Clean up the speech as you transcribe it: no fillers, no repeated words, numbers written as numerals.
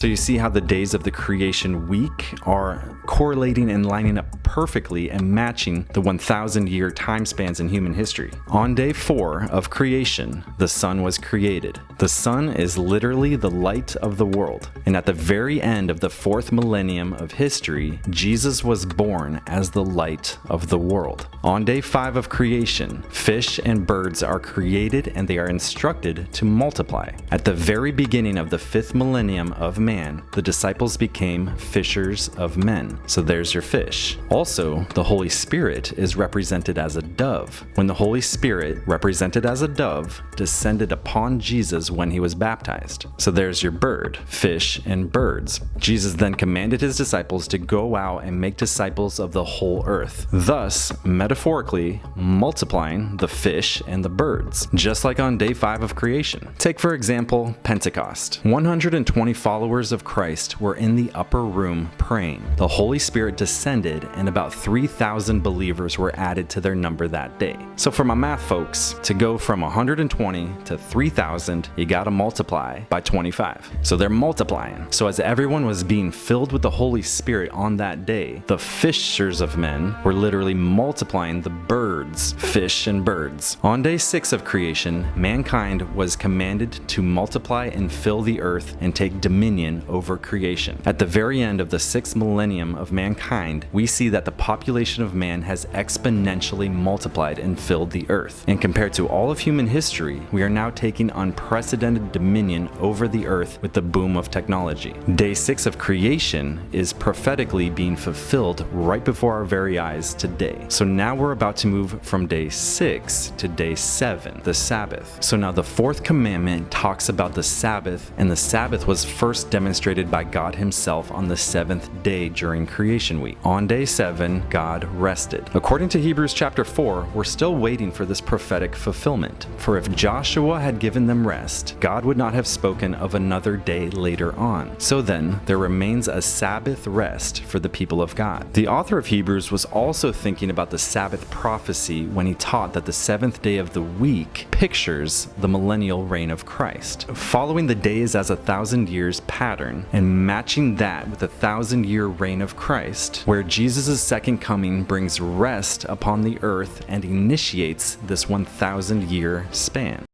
So you see how the days of the creation week are correlating and lining up perfectly and matching the 1,000-year time spans in human history. On day 4 of creation, the sun was created. The sun is literally the light of the world. And at the very end of the 4th millennium of history, Jesus was born as the light of the world. On day 5 of creation, fish and birds are created and they are instructed to multiply. At the very beginning of the 5th millennium of man, the disciples became fishers of men. So there's your fish. Also, the Holy Spirit is represented as a dove. When the Holy Spirit, represented as a dove, descended upon Jesus when he was baptized. So there's your bird, fish, and birds. Jesus then commanded his disciples to go out and make disciples of the whole earth, thus metaphorically multiplying the fish and the birds, just like on day 5 of creation. Take for example Pentecost. 120 followers of Christ were in the upper room praying. The Holy Spirit descended and about 3,000 believers were added to their number that day. So for my math folks, to go from 120 to 3,000, you gotta multiply by 25. So they're multiplying. So as everyone was being filled with the Holy Spirit on that day, the fishers of men were literally multiplying the birds, fish and birds. On day 6 of creation, mankind was commanded to multiply and fill the earth and take dominion over creation. At the very end of the 6th millennium of mankind, we see that the population of man has exponentially multiplied and filled the earth. And compared to all of human history, we are now taking unprecedented dominion over the earth with the boom of technology. Day 6 of creation is prophetically being fulfilled right before our very eyes today. So now we're about to move from day 6 to day 7, the Sabbath. So now the 4th commandment talks about the Sabbath, and the Sabbath was first demonstrated by God himself on the 7th day during creation week. On day 7, God rested. According to Hebrews chapter 4, we're still waiting for this prophetic fulfillment. For if Joshua had given them rest, God would not have spoken of another day later on. So then, there remains a Sabbath rest for the people of God. The author of Hebrews was also thinking about the Sabbath prophecy when he taught that the 7th day of the week pictures the millennial reign of Christ. Following the days as 1,000 years pattern and matching that with the 1,000-year reign of Christ, where Jesus' second coming brings rest upon the earth and initiates this 1,000-year span.